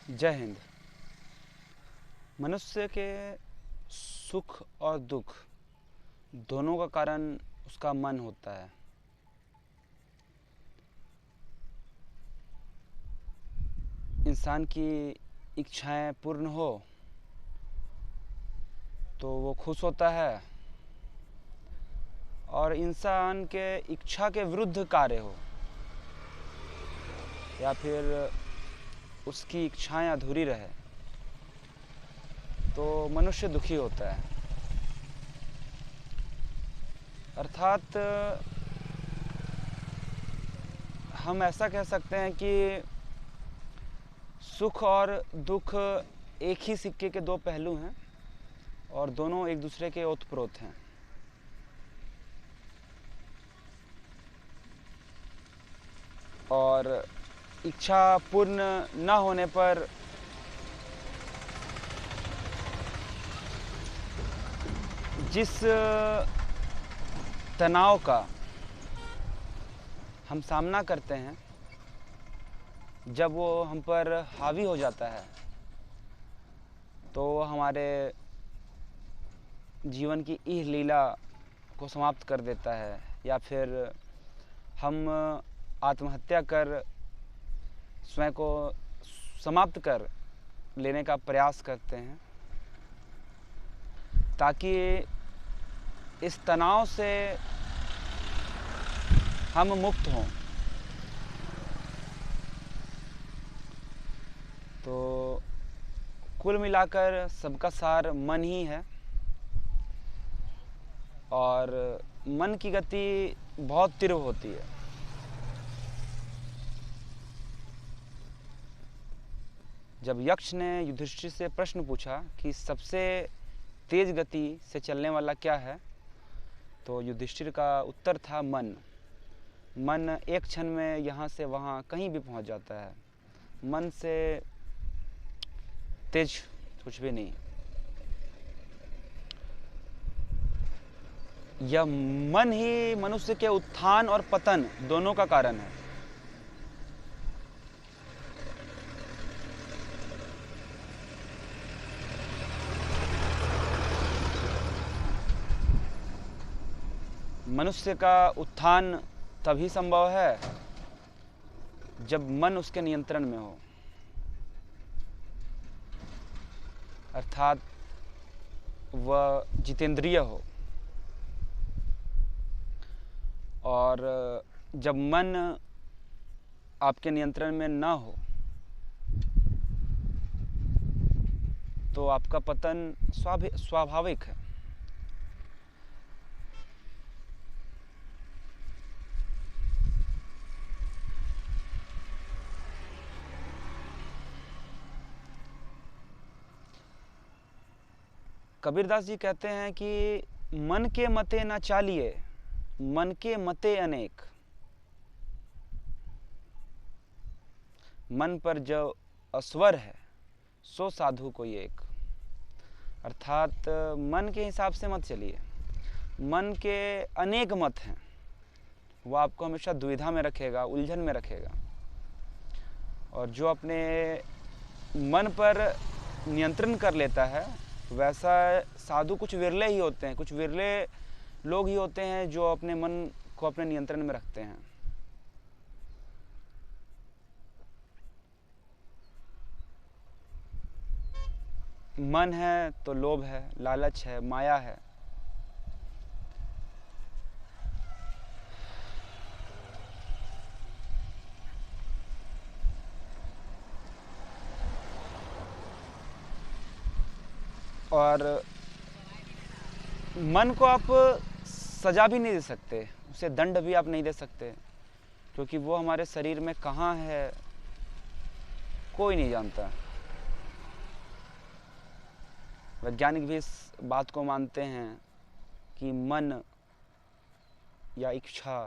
जय हिंद। मनुष्य के सुख और दुख दोनों का कारण उसका मन होता है। इंसान की इच्छाएं पूर्ण हो तो वो खुश होता है, और इंसान के इच्छा के विरुद्ध कार्य हो या फिर उसकी इच्छाएं अधूरी रहे तो मनुष्य दुखी होता है। अर्थात हम ऐसा कह सकते हैं कि सुख और दुख एक ही सिक्के के दो पहलू हैं और दोनों एक दूसरे के ओतप्रोत हैं। और इच्छा पूर्ण न होने पर जिस तनाव का हम सामना करते हैं, जब वो हम पर हावी हो जाता है तो हमारे जीवन की इह लीला को समाप्त कर देता है, या फिर हम आत्महत्या कर स्वयं को समाप्त कर लेने का प्रयास करते हैं, ताकि इस तनाव से हम मुक्त हों। तो कुल मिलाकर सबका सार मन ही है, और मन की गति बहुत तीव्र होती है। जब यक्ष ने युधिष्ठिर से प्रश्न पूछा कि सबसे तेज गति से चलने वाला क्या है, तो युधिष्ठिर का उत्तर था मन। मन एक क्षण में यहाँ से वहाँ कहीं भी पहुँच जाता है। मन से तेज कुछ भी नहीं। यह मन ही मनुष्य के उत्थान और पतन दोनों का कारण है। मनुष्य का उत्थान तभी संभव है जब मन उसके नियंत्रण में हो, अर्थात वह जितेंद्रिय हो। और जब मन आपके नियंत्रण में ना हो तो आपका पतन स्वाभाविक है। कबीरदास जी कहते हैं कि मन के मते न चालिए, मन के मते अनेक। मन पर जो अस्वर है सो साधु कोई एक। अर्थात मन के हिसाब से मत चलिए। मन के अनेक मत हैं, वो आपको हमेशा दुविधा में रखेगा, उलझन में रखेगा। और जो अपने मन पर नियंत्रण कर लेता है, वैसा साधु कुछ विरले ही होते हैं, कुछ विरले लोग ही होते हैं जो अपने मन को अपने नियंत्रण में रखते हैं। मन है तो लोभ है, लालच है, माया है। और मन को आप सजा भी नहीं दे सकते, उसे दंड भी आप नहीं दे सकते, क्योंकि वो हमारे शरीर में कहाँ है कोई नहीं जानता। वैज्ञानिक भी इस बात को मानते हैं कि मन या इच्छा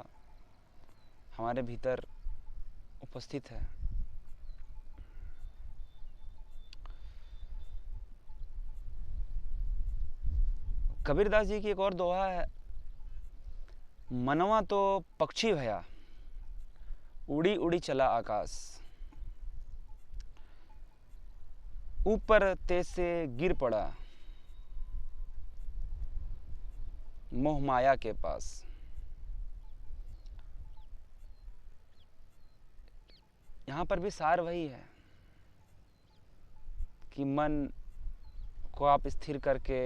हमारे भीतर उपस्थित है। कबीरदास जी की एक और दोहा है, मनवा तो पक्षी भया, उड़ी उड़ी चला आकाश। ऊपर ते से गिर पड़ा मोह माया के पास। यहाँ पर भी सार वही है कि मन को आप स्थिर करके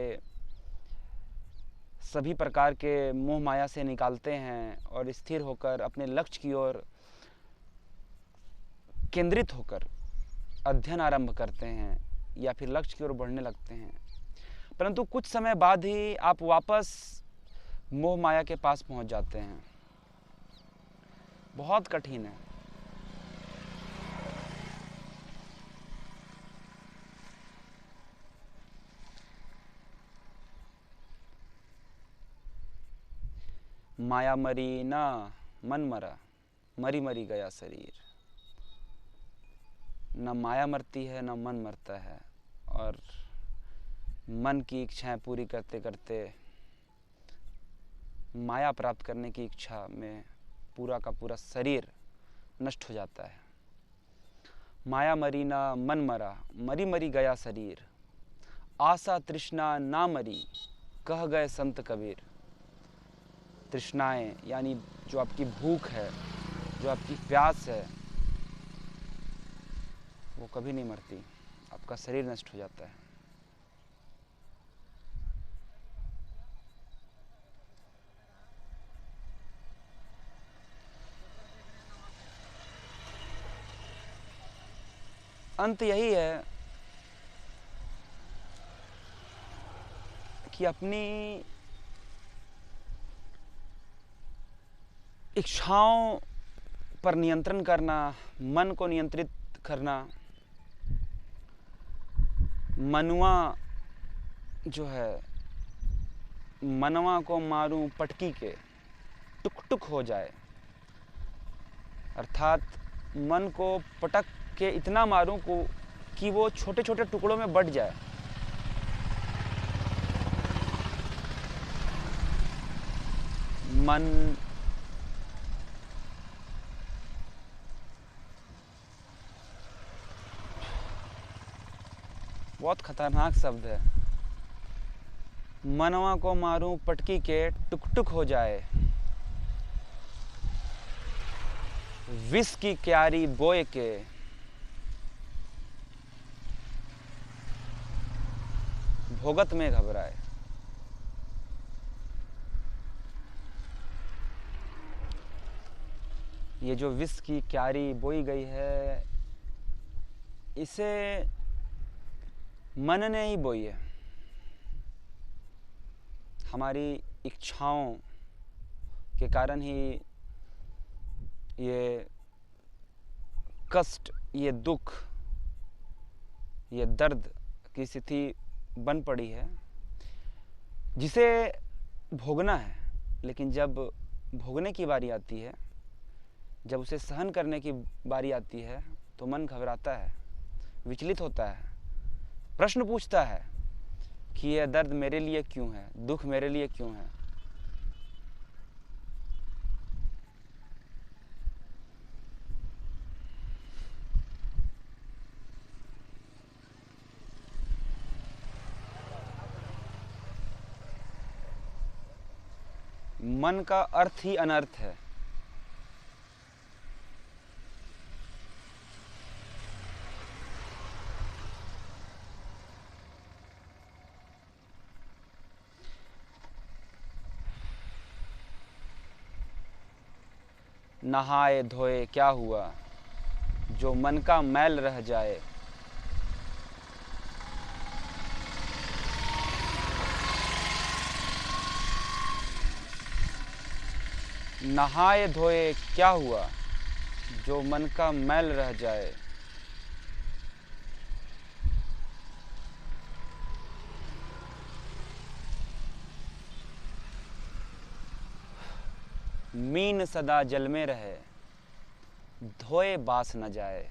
सभी प्रकार के मोह माया से निकालते हैं और स्थिर होकर अपने लक्ष्य की ओर केंद्रित होकर अध्ययन आरंभ करते हैं या फिर लक्ष्य की ओर बढ़ने लगते हैं, परंतु कुछ समय बाद ही आप वापस मोह माया के पास पहुंच जाते हैं। बहुत कठिन है। माया मरी ना मन मरा, मरी मरी गया शरीर। न माया मरती है न मन मरता है, और मन की इच्छाएं पूरी करते करते माया प्राप्त करने की इच्छा में पूरा का पूरा शरीर नष्ट हो जाता है। माया मरी ना मन मरा, मरी मरी गया शरीर। आशा तृष्णा ना मरी, कह गए संत कबीर। तृष्णाएं यानी जो आपकी भूख है, जो आपकी प्यास है, वो कभी नहीं मरती, आपका शरीर नष्ट हो जाता है। अंत यही है कि अपनी इच्छाओं पर नियंत्रण करना, मन को नियंत्रित करना। मनवा जो है, मनवा को मारूं पटकी के टुक टुक हो जाए, अर्थात मन को पटक के इतना मारूं को कि वो छोटे छोटे टुकड़ों में बट जाए। मन बहुत खतरनाक शब्द है। मनवा को मारूं पटकी के टुक टुक हो जाए, विष की क्यारी बोए के भोगत में घबराए। ये जो विष की क्यारी बोई गई है, इसे मन ने ही बोई है। हमारी इच्छाओं के कारण ही ये कष्ट, ये दुख, ये दर्द की स्थिति बन पड़ी है, जिसे भोगना है। लेकिन जब भोगने की बारी आती है, जब उसे सहन करने की बारी आती है, तो मन घबराता है, विचलित होता है, प्रश्न पूछता है कि यह दर्द मेरे लिए क्यों है, दुख मेरे लिए क्यों है। मन का अर्थ ही अनर्थ है। नहाए धोए क्या हुआ, जो मन का मैल रह जाए। नहाए धोए क्या हुआ, जो मन का मैल रह जाए। मीन सदा जल में रहे, धोए बास न जाए।